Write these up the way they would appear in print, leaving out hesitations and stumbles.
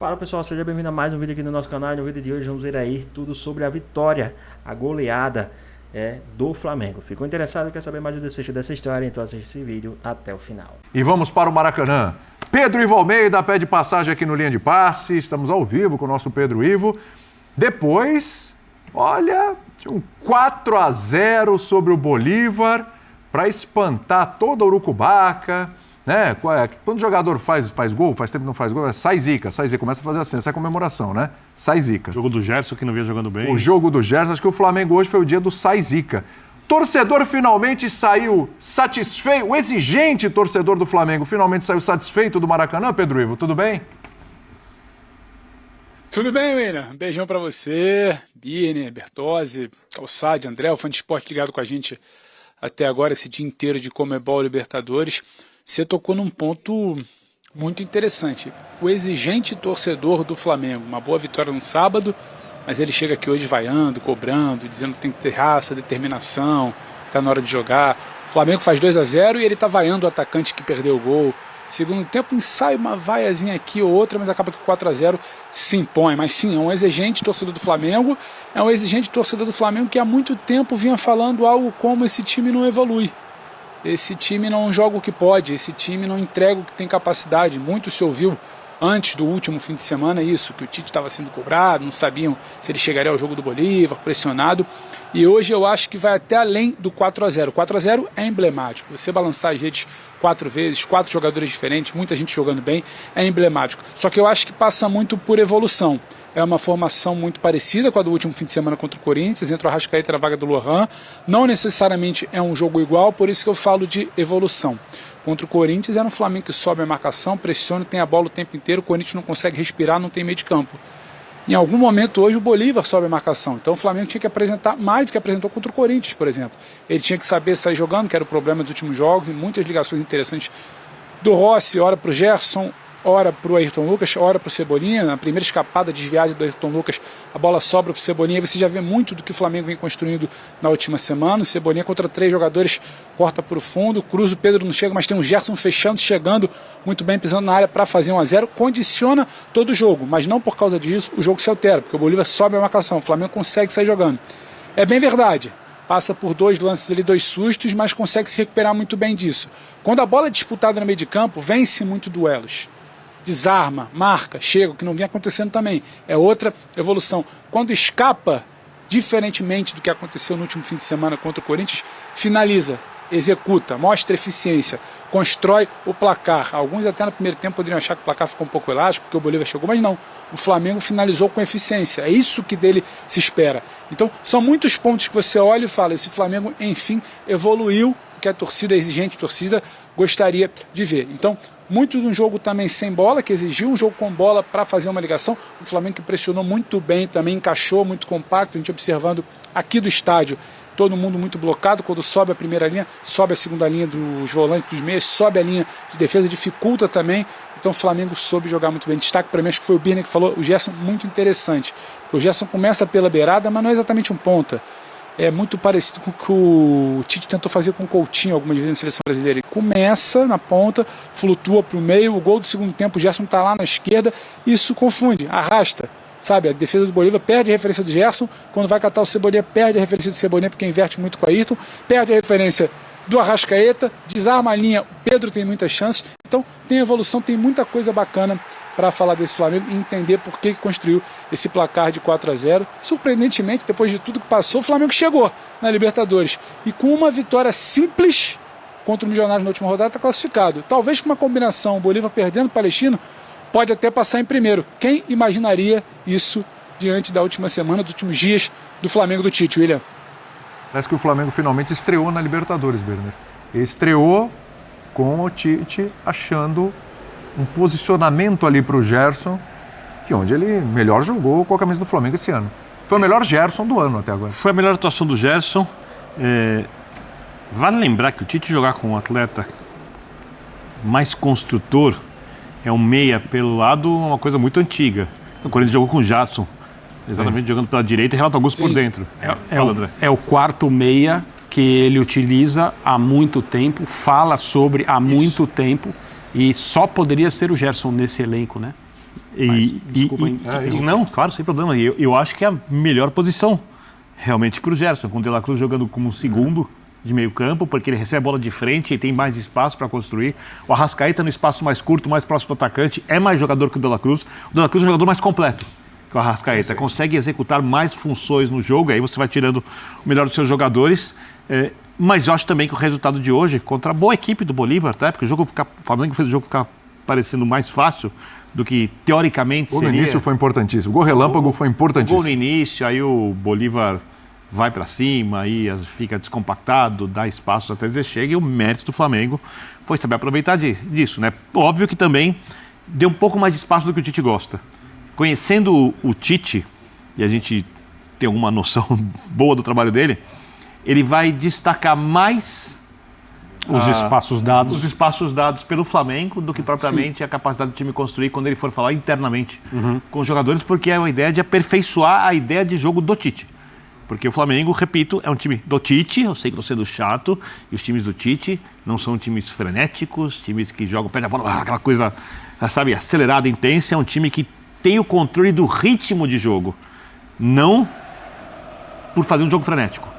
Fala pessoal, seja bem-vindo a mais um vídeo aqui no nosso canal. E no vídeo de hoje vamos ver aí tudo sobre a vitória, a goleada do Flamengo. Ficou interessado e quer saber mais do desfecho dessa história? Então assiste esse vídeo até o final. E vamos para o Maracanã. Pedro Ivo Almeida pede passagem aqui no Linha de Passe. Estamos ao vivo com o nosso Pedro Ivo. Depois, olha, tinha um 4-0 sobre o Bolívar para espantar toda a Urucubaca. Né? Quando o jogador faz gol, faz tempo que não faz gol, sai zica, começa a fazer assim, essa comemoração, né? Sai zica. O jogo do Gerson, que não vinha jogando bem. O jogo do Gerson, acho que o Flamengo hoje foi o dia do sai zica. Torcedor finalmente saiu satisfeito, o exigente torcedor do Flamengo finalmente saiu satisfeito do Maracanã, Pedro Ivo, tudo bem? Tudo bem, William? Um beijão pra você, Birner, Bertozzi, Calçade, André, o fã de esporte ligado com a gente até agora, esse dia inteiro de Comebol Libertadores. Você tocou num ponto muito interessante. O exigente torcedor do Flamengo. Uma boa vitória no sábado, mas ele chega aqui hoje vaiando, cobrando, dizendo que tem que ter raça, determinação, está na hora de jogar. O Flamengo faz 2-0 e ele está vaiando o atacante que perdeu o gol. Segundo tempo, ensaia uma vaiazinha aqui ou outra, mas acaba que o 4-0 se impõe. Mas sim, é um exigente torcedor do Flamengo. É um exigente torcedor do Flamengo que há muito tempo vinha falando algo como esse time não evolui. Esse time não joga o que pode, esse time não entrega o que tem capacidade. Muito se ouviu antes do último fim de semana isso, que o Tite estava sendo cobrado, não sabiam se ele chegaria ao jogo do Bolívar, pressionado. E hoje eu acho que vai até além do 4-0. O 4-0 é emblemático. Você balançar as redes 4 vezes, 4 jogadores diferentes, muita gente jogando bem, é emblemático. Só que eu acho que passa muito por evolução. É uma formação muito parecida com a do último fim de semana contra o Corinthians, entra o Arrascaeta na vaga do Lohan. Não necessariamente é um jogo igual, por isso que eu falo de evolução. Contra o Corinthians era um Flamengo que sobe a marcação, pressiona, tem a bola o tempo inteiro, o Corinthians não consegue respirar, não tem meio de campo. Em algum momento hoje o Bolívar sobe a marcação, então o Flamengo tinha que apresentar mais do que apresentou contra o Corinthians, por exemplo. Ele tinha que saber sair jogando, que era o problema dos últimos jogos, e muitas ligações interessantes do Rossi, ora para o Gerson, ora para o Ayrton Lucas, ora para o Cebolinha. Na primeira escapada desviada do Ayrton Lucas, a bola sobra para o Cebolinha. Você já vê muito do que o Flamengo vem construindo na última semana. O Cebolinha contra 3 jogadores, corta para o fundo, cruza, o Pedro não chega, mas tem um Gerson fechando, chegando muito bem, pisando na área para fazer 1-0. Condiciona todo o jogo, mas não por causa disso o jogo se altera, porque o Bolívar sobe a marcação, o Flamengo consegue sair jogando. É bem verdade. Passa por 2 lances ali, 2 sustos, mas consegue se recuperar muito bem disso. Quando a bola é disputada no meio de campo, vence muito duelos. Desarma, marca, chega, o que não vinha acontecendo também. É outra evolução. Quando escapa, diferentemente do que aconteceu no último fim de semana contra o Corinthians, finaliza, executa, mostra eficiência, constrói o placar. Alguns até no primeiro tempo poderiam achar que o placar ficou um pouco elástico, porque o Bolívar chegou, mas não. O Flamengo finalizou com eficiência. É isso que dele se espera. Então, são muitos pontos que você olha e fala, esse Flamengo, enfim, evoluiu, que a torcida, a exigente torcida, gostaria de ver. Então, muito de um jogo também sem bola, que exigiu um jogo com bola para fazer uma ligação. O Flamengo que pressionou muito bem, também encaixou, muito compacto. A gente observando aqui do estádio, todo mundo muito blocado. Quando sobe a primeira linha, sobe a segunda linha dos volantes, dos meias, sobe a linha de defesa, dificulta também. Então o Flamengo soube jogar muito bem. Destaque para mim, acho que foi o Birner que falou, o Gerson muito interessante. O Gerson começa pela beirada, mas não é exatamente um ponta. É muito parecido com o que o Tite tentou fazer com o Coutinho algumas vezes na seleção brasileira. Ele começa na ponta, flutua para o meio, o gol do segundo tempo, o Gerson está lá na esquerda, isso confunde, arrasta. Sabe, a defesa do Bolívar perde a referência do Gerson, quando vai catar o Cebolinha, perde a referência do Cebolinha, porque inverte muito com a Ayrton, perde a referência do Arrascaeta, desarma a linha, o Pedro tem muitas chances, então tem evolução, tem muita coisa bacana para falar desse Flamengo e entender por que construiu esse placar de 4-0. Surpreendentemente, depois de tudo que passou, o Flamengo chegou na Libertadores. E com uma vitória simples contra o Milionários na última rodada, está classificado. Talvez com uma combinação, o Bolívar perdendo o Palestino, pode até passar em primeiro. Quem imaginaria isso diante da última semana, dos últimos dias do Flamengo do Tite, William? Parece que o Flamengo finalmente estreou na Libertadores, Birner. Estreou com o Tite achando um posicionamento ali para o Gerson, que onde ele melhor jogou com a camisa do Flamengo esse ano. Foi o melhor Gerson do ano até agora. Foi a melhor atuação do Gerson. Vale lembrar que o Tite jogar com um atleta mais construtor, é um meia pelo lado, uma coisa muito antiga. O Corinthians jogou com o Jadson, exatamente jogando pela direita e Renato Augusto por dentro. Fala, André. É o quarto meia que ele utiliza há muito tempo, fala sobre há muito tempo. E só poderia ser o Gerson nesse elenco, né? Desculpa, não, claro, sem problema. Eu acho que é a melhor posição realmente para o Gerson, com o De La Cruz jogando como um segundo de meio campo, porque ele recebe a bola de frente e tem mais espaço para construir. O Arrascaeta no espaço mais curto, mais próximo do atacante, é mais jogador que o De La Cruz. O De La Cruz é um jogador mais completo que o Arrascaeta, consegue executar mais funções no jogo, aí você vai tirando o melhor dos seus jogadores. Mas eu acho também que o resultado de hoje, contra a boa equipe do Bolívar, tá? Porque o Flamengo fez o jogo ficar parecendo mais fácil do que teoricamente seria. O início foi importantíssimo, o gol relâmpago foi importantíssimo. O gol no início, aí o Bolívar vai para cima, aí fica descompactado, dá espaços até dizer chega, e o mérito do Flamengo foi saber aproveitar disso, né? Óbvio que também deu um pouco mais de espaço do que o Tite gosta. Conhecendo o Tite, e a gente tem alguma noção boa do trabalho dele, ele vai destacar mais os espaços dados pelo Flamengo do que propriamente a capacidade do time construir quando ele for falar internamente com os jogadores, porque é uma ideia de aperfeiçoar a ideia de jogo do Tite. Porque o Flamengo, repito, é um time do Tite, eu sei que estou sendo chato, e os times do Tite não são times frenéticos, times que jogam, perde a bola, aquela coisa, sabe, acelerada, intensa, é um time que tem o controle do ritmo de jogo, não por fazer um jogo frenético.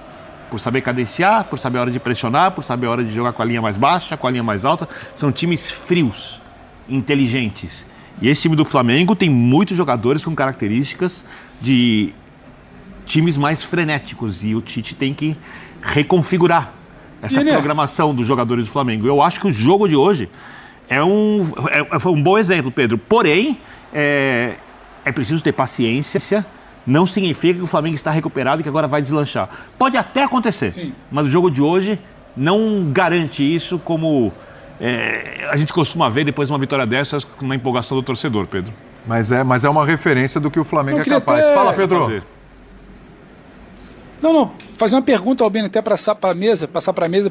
Por saber cadenciar, por saber a hora de pressionar, por saber a hora de jogar com a linha mais baixa, com a linha mais alta. São times frios, inteligentes. E esse time do Flamengo tem muitos jogadores com características de times mais frenéticos. E o Tite tem que reconfigurar essa programação dos jogadores do Flamengo. Eu acho que o jogo de hoje foi um bom exemplo, Pedro. Porém, é preciso ter paciência. Não significa que o Flamengo está recuperado e que agora vai deslanchar. Pode até acontecer, sim, mas o jogo de hoje não garante isso, como a gente costuma ver depois de uma vitória dessas na empolgação do torcedor, Pedro. Mas é uma referência do que o Flamengo é capaz. Fala, Pedro. Fazer uma pergunta ao Bini, até passar para a mesa,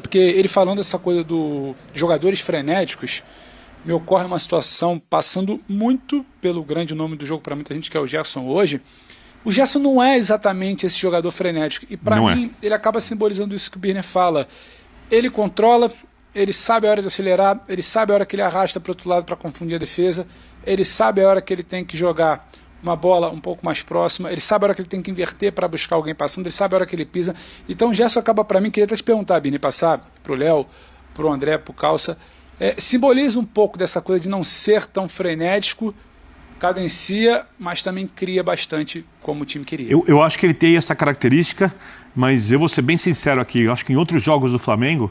porque ele falando essa coisa dos jogadores frenéticos, me ocorre uma situação passando muito pelo grande nome do jogo para muita gente, que é o Gerson hoje. O Gerson não é exatamente esse jogador frenético. E para mim, ele acaba simbolizando isso que o Birner fala. Ele controla, ele sabe a hora de acelerar, ele sabe a hora que ele arrasta para o outro lado para confundir a defesa, ele sabe a hora que ele tem que jogar uma bola um pouco mais próxima, ele sabe a hora que ele tem que inverter para buscar alguém passando, ele sabe a hora que ele pisa. Então o Gerson acaba para mim, queria até te perguntar, Birner, passar para o Léo, para o André, para o Calça, simboliza um pouco dessa coisa de não ser tão frenético, cadencia, mas também cria bastante como o time queria. Eu acho que ele tem essa característica, mas eu vou ser bem sincero aqui, eu acho que em outros jogos do Flamengo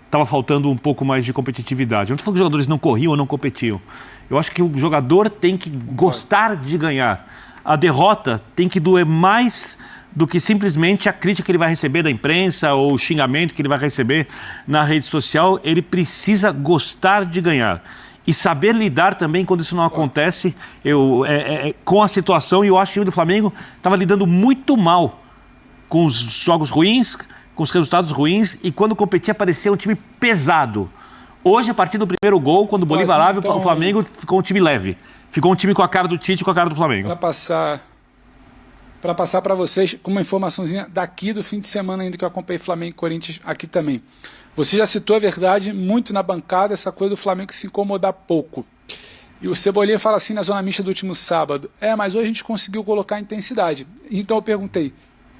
estava faltando um pouco mais de competitividade. Eu não estou falando que os jogadores não corriam ou não competiam. Eu acho que o jogador tem que gostar de ganhar. A derrota tem que doer mais do que simplesmente a crítica que ele vai receber da imprensa ou o xingamento que ele vai receber na rede social. Ele precisa gostar de ganhar. E saber lidar também quando isso não acontece com a situação. E eu acho que o time do Flamengo estava lidando muito mal com os jogos ruins, com os resultados ruins. E quando competia, parecia um time pesado. Hoje, a partir do primeiro gol, quando o Bolívar abre, o Flamengo ficou um time leve. Ficou um time com a cara do Tite e com a cara do Flamengo. Para passar para vocês com uma informaçãozinha daqui do fim de semana ainda que eu acompanhei Flamengo e Corinthians aqui também. Você já citou a verdade muito na bancada, essa coisa do Flamengo se incomodar pouco. E o Cebolinha fala assim na zona mista do último sábado, mas hoje a gente conseguiu colocar intensidade. Então eu perguntei,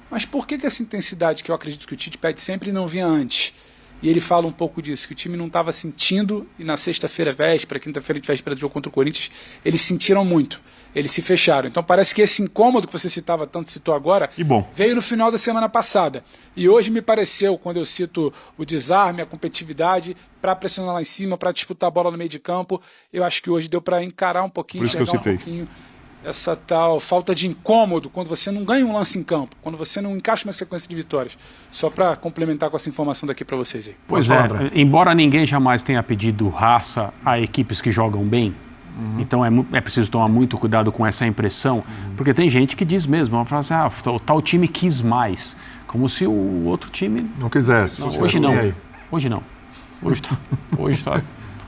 mas por que essa intensidade que eu acredito que o Tite pede sempre não vinha antes? E ele fala um pouco disso, que o time não estava sentindo, e na sexta-feira véspera, quinta-feira de véspera do jogo contra o Corinthians, eles sentiram muito, eles se fecharam. Então parece que esse incômodo que você citou agora, veio no final da semana passada. E hoje me pareceu, quando eu cito o desarme, a competitividade, para pressionar lá em cima, para disputar a bola no meio de campo, eu acho que hoje deu para encarar um pouquinho, enxergar um pouquinho essa tal falta de incômodo quando você não ganha um lance em campo, quando você não encaixa uma sequência de vitórias. Só para complementar com essa informação daqui para vocês aí. Pois embora ninguém jamais tenha pedido raça a equipes que jogam bem, então é preciso tomar muito cuidado com essa impressão, porque tem gente que diz mesmo, fala assim, o tal time quis mais, como se o outro time não quisesse. Hoje não. Hoje tá.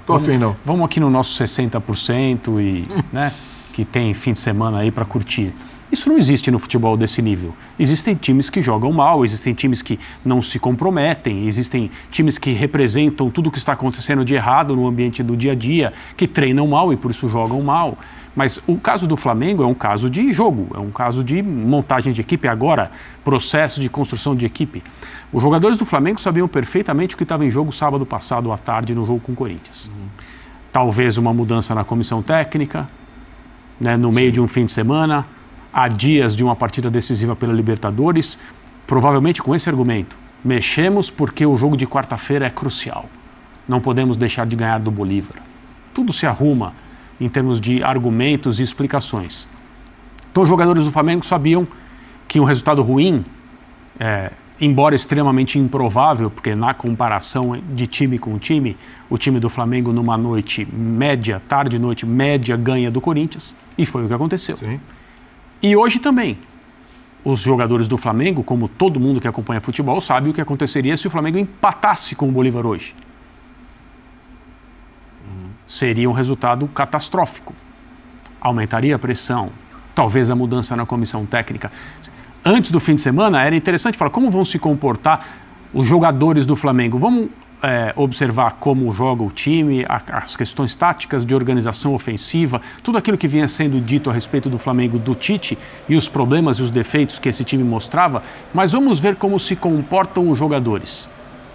Tô afim não. Vamos aqui no nosso 60% e, né, que tem fim de semana aí para curtir. Isso não existe no futebol desse nível. Existem times que jogam mal, existem times que não se comprometem, existem times que representam tudo o que está acontecendo de errado no ambiente do dia a dia, que treinam mal e por isso jogam mal. Mas o caso do Flamengo é um caso de jogo, é um caso de montagem de equipe, agora processo de construção de equipe. Os jogadores do Flamengo sabiam perfeitamente o que estava em jogo sábado passado à tarde no jogo com o Corinthians. Talvez uma mudança na comissão técnica, né, no meio de um fim de semana, há dias de uma partida decisiva pela Libertadores, provavelmente com esse argumento. Mexemos porque o jogo de quarta-feira é crucial. Não podemos deixar de ganhar do Bolívar. Tudo se arruma em termos de argumentos e explicações. Então os jogadores do Flamengo sabiam que um resultado ruim, embora extremamente improvável, porque na comparação de time com time, o time do Flamengo numa noite média, tarde e noite média, ganha do Corinthians, e foi o que aconteceu. Sim. E hoje também, os jogadores do Flamengo, como todo mundo que acompanha futebol, sabe o que aconteceria se o Flamengo empatasse com o Bolívar hoje. Seria um resultado catastrófico. Aumentaria a pressão, talvez a mudança na comissão técnica. Antes do fim de semana, era interessante falar como vão se comportar os jogadores do Flamengo. Vamos observar como joga o time, as questões táticas de organização ofensiva, tudo aquilo que vinha sendo dito a respeito do Flamengo do Tite e os problemas e os defeitos que esse time mostrava, mas vamos ver como se comportam os jogadores.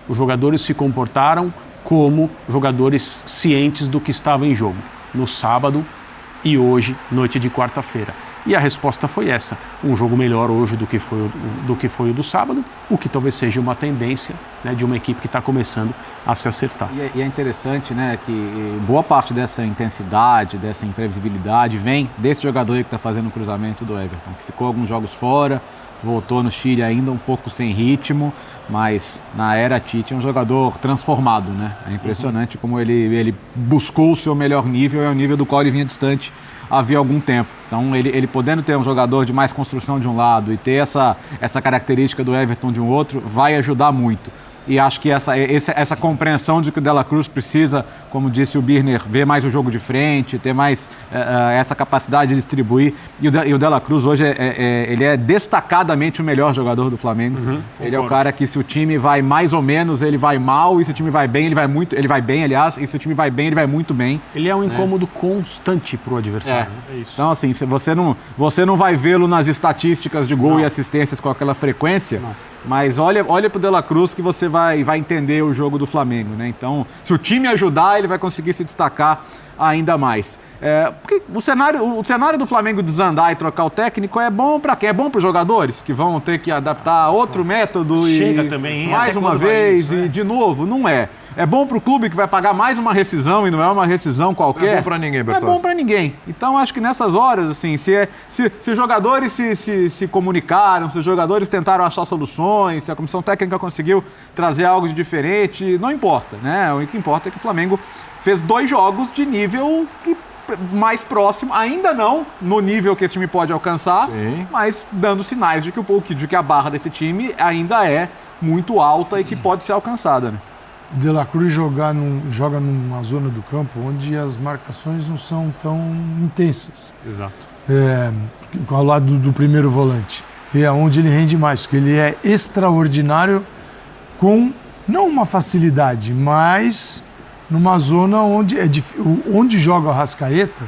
Os jogadores se comportaram como jogadores cientes do que estava em jogo, no sábado e hoje, noite de quarta-feira. E a resposta foi essa, um jogo melhor hoje do que foi o do sábado, o que talvez seja uma tendência, né, de uma equipe que está começando a se acertar. E é interessante, né, que boa parte dessa intensidade, dessa imprevisibilidade vem desse jogador que está fazendo o cruzamento do Everton, que ficou alguns jogos fora, voltou no Chile ainda um pouco sem ritmo, mas na era Tite é um jogador transformado, né? É impressionante como ele buscou o seu melhor nível, é o nível do qual ele vinha distante havia algum tempo. Então ele podendo ter um jogador de mais construção de um lado e ter essa característica do Everton de um outro, vai ajudar muito. E acho que essa compreensão de que o De La Cruz precisa, como disse o Birner, ver mais o jogo de frente, ter mais essa capacidade de distribuir. E o De La Cruz hoje ele é destacadamente o melhor jogador do Flamengo. Ele é o cara que, se o time vai mais ou menos, ele vai mal, e se o time vai bem, ele vai bem, aliás, e se o time vai bem, ele vai muito bem. Ele é um incômodo constante para o adversário. É isso. Então, assim, você não vai vê-lo nas estatísticas de gol e assistências com aquela frequência, mas olha pro De La Cruz que você vai entender o jogo do Flamengo, né? Então, se o time ajudar, ele vai conseguir se destacar ainda mais. Porque o cenário do Flamengo desandar e trocar o técnico é bom para quem? É bom para os jogadores que vão ter que adaptar a outro método Chega também, hein? mais Até uma vez e de novo, não é. É bom para o clube que vai pagar mais uma rescisão e não é uma rescisão qualquer. Não é bom para ninguém, Bertozzi. Não é bom para ninguém. Então, acho que nessas horas, assim, se os jogadores se comunicaram, se os jogadores tentaram achar soluções, se a comissão técnica conseguiu trazer algo de diferente, não importa, né? O que importa é que o Flamengo fez 2 jogos de nível mais próximo, ainda não no nível que esse time pode alcançar, sim, mas dando sinais de que a barra desse time ainda é muito alta e que pode ser alcançada, né? O De La Cruz joga numa zona do campo onde as marcações não são tão intensas. Exato. Ao lado do primeiro volante. E é onde ele rende mais, porque ele é extraordinário com, não uma facilidade, mas numa zona onde joga o Arrascaeta,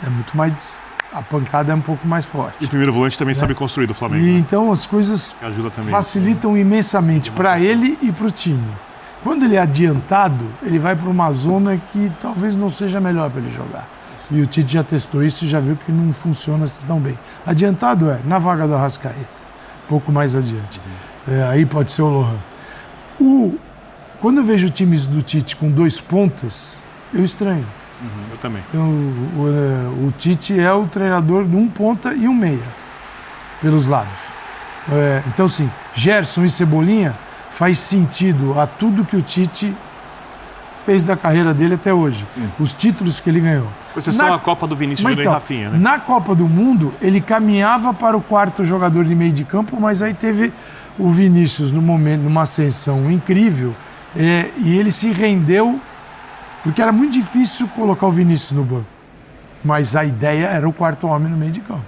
é muito mais... A pancada é um pouco mais forte. E o primeiro volante também sabe construir do Flamengo. E né? então as coisas facilitam imensamente para ele e para o time. Quando ele é adiantado, ele vai para uma zona que talvez não seja melhor para ele jogar. E o Tite já testou isso e já viu que não funciona assim tão bem. Adiantado na vaga do Arrascaeta, um pouco mais adiante. Aí pode ser o Lohan. Quando eu vejo times do Tite com 2 pontas, eu estranho. Eu também. O Tite é o treinador de 1 ponta e 1 meia, pelos lados. Então, sim, Gerson e Cebolinha faz sentido a tudo que o Tite fez da carreira dele até hoje. Sim. Os títulos que ele ganhou. Com exceção a Copa do Vinícius Júnior e Rafinha, né? Na Copa do Mundo, ele caminhava para o 4º jogador de meio de campo, mas aí teve o Vinícius numa ascensão incrível, e ele se rendeu, porque era muito difícil colocar o Vinícius no banco. Mas a ideia era o 4º homem no meio de campo.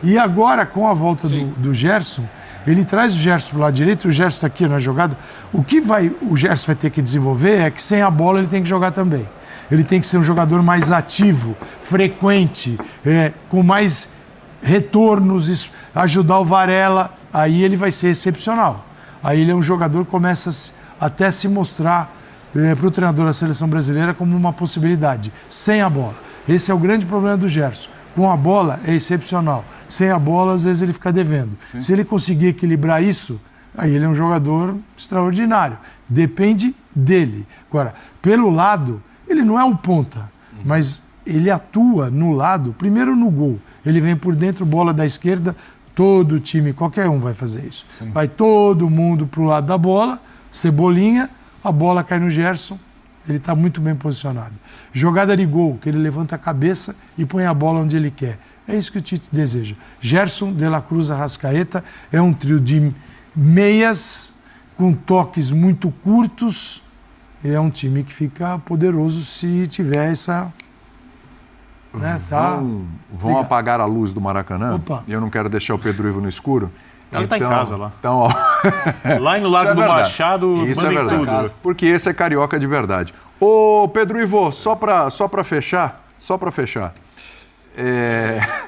E agora, com a volta do Gerson, ele traz o Gerson para o lado direito, o Gerson está aqui na jogada. O que o Gerson vai ter que desenvolver é que sem a bola ele tem que jogar também. Ele tem que ser um jogador mais ativo, frequente, com mais retornos, ajudar o Varela. Aí ele vai ser excepcional. Aí ele é um jogador que começa até se mostrar para o treinador da seleção brasileira como uma possibilidade, sem a bola. Esse é o grande problema do Gerson. Com a bola é excepcional. Sem a bola, às vezes ele fica devendo. Sim. Se ele conseguir equilibrar isso, aí ele é um jogador extraordinário. Depende dele. Agora, pelo lado, ele não é o ponta, mas ele atua no lado, primeiro no gol. Ele vem por dentro, bola da esquerda, todo time, qualquer um vai fazer isso. Sim. Vai todo mundo pro lado da bola, Cebolinha, a bola cai no Gerson, ele está muito bem posicionado. Jogada de gol, que ele levanta a cabeça e põe a bola onde ele quer. É isso que o Tite deseja. Gerson, De La Cruz, Arrascaeta é um trio de meias com toques muito curtos. É um time que fica poderoso se tiver essa... Né, tá? Vão apagar a luz do Maracanã? Opa. Eu não quero deixar o Pedro Ivo no escuro. Ele está em casa lá. Então, ó, lá no Lago do Machado, isso é verdade. Tudo. Porque esse é carioca de verdade. Ô, Pedro Ivo, só para fechar,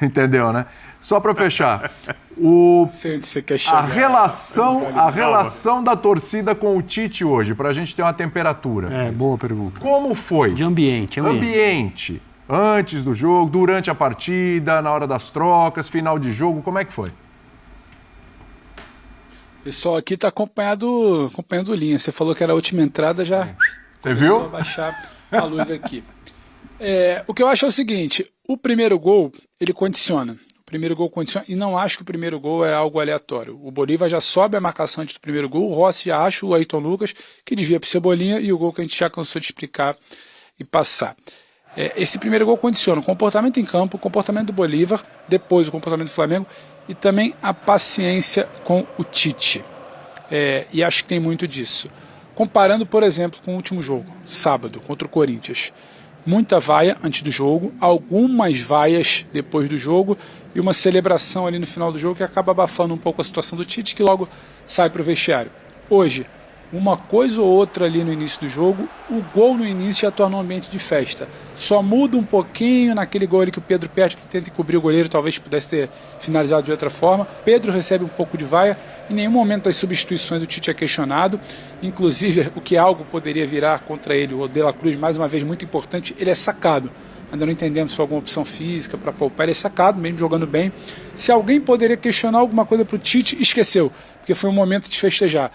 entendeu, né? Só para fechar, a relação da torcida com o Tite hoje, para a gente ter uma temperatura. Boa pergunta. Como foi? De ambiente. Antes do jogo, durante a partida, na hora das trocas, final de jogo, como é que foi? O pessoal aqui está acompanhando linha. Você falou que era a última entrada, já Você viu? A baixar a luz aqui. O que eu acho é o seguinte, o primeiro gol, ele condiciona. E não acho que o primeiro gol é algo aleatório. O Bolívar já sobe a marcação antes do primeiro gol, o Rossi já acha o Ayrton Lucas, que desvia para o Cebolinha, e o gol que a gente já cansou de explicar e passar. Esse primeiro gol condiciona o comportamento em campo, o comportamento do Bolívar, depois o comportamento do Flamengo e também a paciência com o Tite. E acho que tem muito disso. Comparando, por exemplo, com o último jogo, sábado, contra o Corinthians. Muita vaia antes do jogo, algumas vaias depois do jogo e uma celebração ali no final do jogo que acaba abafando um pouco a situação do Tite, que logo sai para o vestiário. Hoje, uma coisa ou outra ali no início do jogo, o gol no início já torna um ambiente de festa. Só muda um pouquinho naquele gol ali que o Pedro perde, que tenta cobrir o goleiro, talvez pudesse ter finalizado de outra forma. Pedro recebe um pouco de vaia, em nenhum momento as substituições do Tite é questionado, inclusive o que algo poderia virar contra ele, o De La Cruz, mais uma vez muito importante, ele é sacado. Ainda não entendemos se foi alguma opção física para poupar, ele é sacado, mesmo jogando bem. Se alguém poderia questionar alguma coisa para o Tite, esqueceu, porque foi um momento de festejar.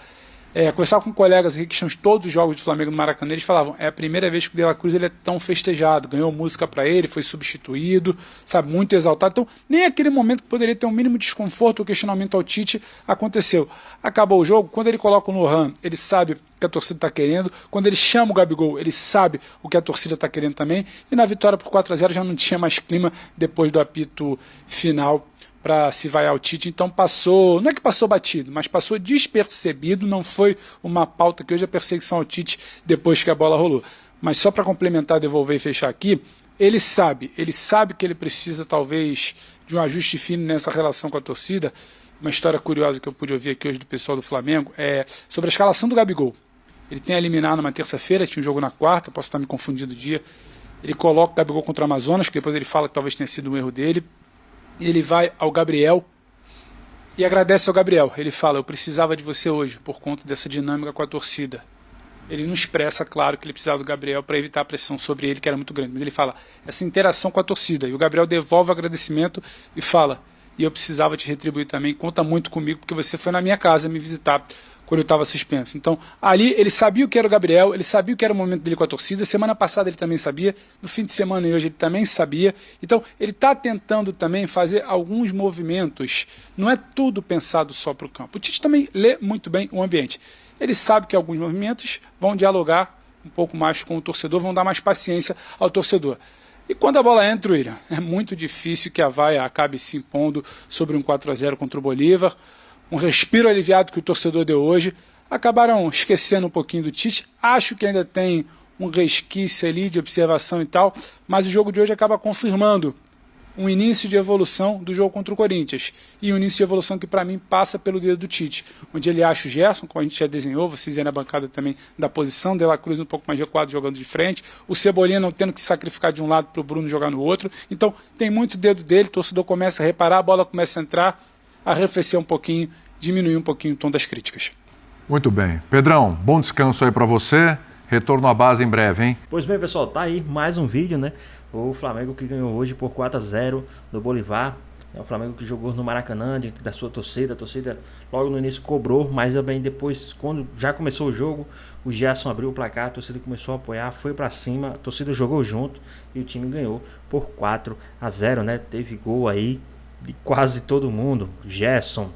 Conversar com colegas aqui que estão todos os jogos do Flamengo no Maracanã, eles falavam, é a primeira vez que o De La Cruz ele é tão festejado, ganhou música para ele, foi substituído, sabe, muito exaltado. Então, nem aquele momento que poderia ter um mínimo desconforto ou questionamento ao Tite aconteceu. Acabou o jogo, quando ele coloca o Lohan, ele sabe o que a torcida está querendo, quando ele chama o Gabigol, ele sabe o que a torcida está querendo também, e na vitória por 4-0 já não tinha mais clima depois do apito final para se vaiar o Tite, então passou, não é que passou batido, mas passou despercebido, não foi uma pauta que hoje é perseguição ao Tite depois que a bola rolou. Mas só para complementar, devolver e fechar aqui, ele sabe que ele precisa talvez de um ajuste fino nessa relação com a torcida. Uma história curiosa que eu pude ouvir aqui hoje do pessoal do Flamengo é sobre a escalação do Gabigol. Ele tem a eliminar numa terça-feira, tinha um jogo na quarta, posso estar me confundindo o dia, ele coloca o Gabigol contra o Amazonas, que depois ele fala que talvez tenha sido um erro dele. Ele vai ao Gabriel e agradece ao Gabriel. Ele fala, eu precisava de você hoje por conta dessa dinâmica com a torcida. Ele não expressa, claro, que ele precisava do Gabriel para evitar a pressão sobre ele, que era muito grande. Mas ele fala, essa interação com a torcida. E o Gabriel devolve o agradecimento e fala, e eu precisava te retribuir também, conta muito comigo, porque você foi na minha casa me visitar quando eu estava suspenso. Então, ali ele sabia o que era o Gabriel, ele sabia o que era o momento dele com a torcida, semana passada ele também sabia, no fim de semana e hoje ele também sabia. Então, ele está tentando também fazer alguns movimentos, não é tudo pensado só para o campo. O Tite também lê muito bem o ambiente. Ele sabe que alguns movimentos vão dialogar um pouco mais com o torcedor, vão dar mais paciência ao torcedor. E quando a bola entra, William, é muito difícil que a vaia acabe se impondo sobre um 4-0 contra o Bolívar. Um respiro aliviado que o torcedor deu hoje. Acabaram esquecendo um pouquinho do Tite. Acho que ainda tem um resquício ali de observação e tal, mas o jogo de hoje acaba confirmando um início de evolução do jogo contra o Corinthians. E um início de evolução que, para mim, passa pelo dedo do Tite, onde ele acha o Gerson, como a gente já desenhou, vocês aí na bancada também, da posição, De La Cruz um pouco mais recuado jogando de frente, o Cebolinha não tendo que sacrificar de um lado para o Bruno jogar no outro. Então, tem muito dedo dele, o torcedor começa a reparar, a bola começa a entrar, arrefecer um pouquinho, diminuir um pouquinho o tom das críticas. Muito bem. Pedrão, bom descanso aí para você. Retorno à base em breve, hein? Pois bem, pessoal, tá aí mais um vídeo, né? O Flamengo que ganhou hoje por 4-0 do Bolívar. É o Flamengo que jogou no Maracanã, diante da sua torcida. A torcida logo no início cobrou, mas também depois, quando já começou o jogo, o Gerson abriu o placar, a torcida começou a apoiar, foi pra cima, a torcida jogou junto e o time ganhou por 4-0, né? Teve gol aí de quase todo mundo. Gerson,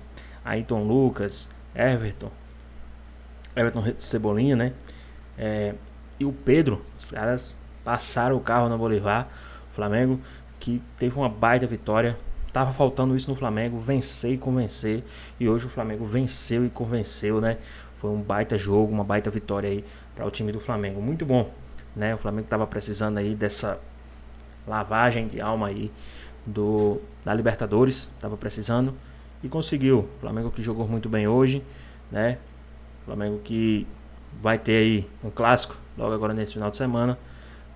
Ayrton Lucas, Everton Cebolinha, né? E o Pedro, os caras passaram o carro no Bolívar. O Flamengo que teve uma baita vitória. Tava faltando isso no Flamengo, vencer e convencer. E hoje o Flamengo venceu e convenceu, né? Foi um baita jogo, uma baita vitória aí para o time do Flamengo. Muito bom, né? O Flamengo tava precisando aí dessa lavagem de alma aí da Libertadores. Tava precisando e conseguiu. O Flamengo que jogou muito bem hoje, né? O Flamengo que vai ter aí um clássico logo agora nesse final de semana,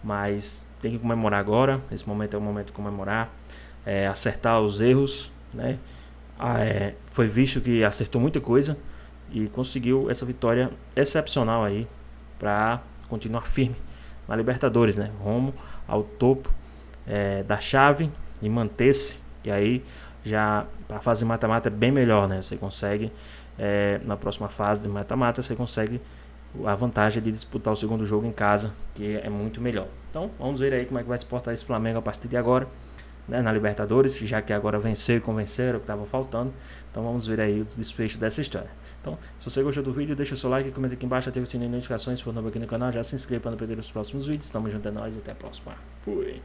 mas tem que comemorar agora. Esse momento é o momento de comemorar, acertar os erros, né? Foi visto que acertou muita coisa e conseguiu essa vitória excepcional aí para continuar firme na Libertadores, né? Rumo ao topo da chave e manter-se. E aí já para a fase de mata-mata é bem melhor, né? Você consegue na próxima fase de mata-mata você consegue a vantagem de disputar o segundo jogo em casa, que é muito melhor. Então vamos ver aí como é que vai se portar esse Flamengo a partir de agora, né, na Libertadores, já que agora venceu e convenceram o que estava faltando. Então vamos ver aí o desfecho dessa história. Então, se você gostou do vídeo, deixa o seu like, comenta aqui embaixo, ativa o sininho de notificações, se for novo aqui no canal, já se inscreva para não perder os próximos vídeos. Tamo junto, é nóis, até a próxima. Fui!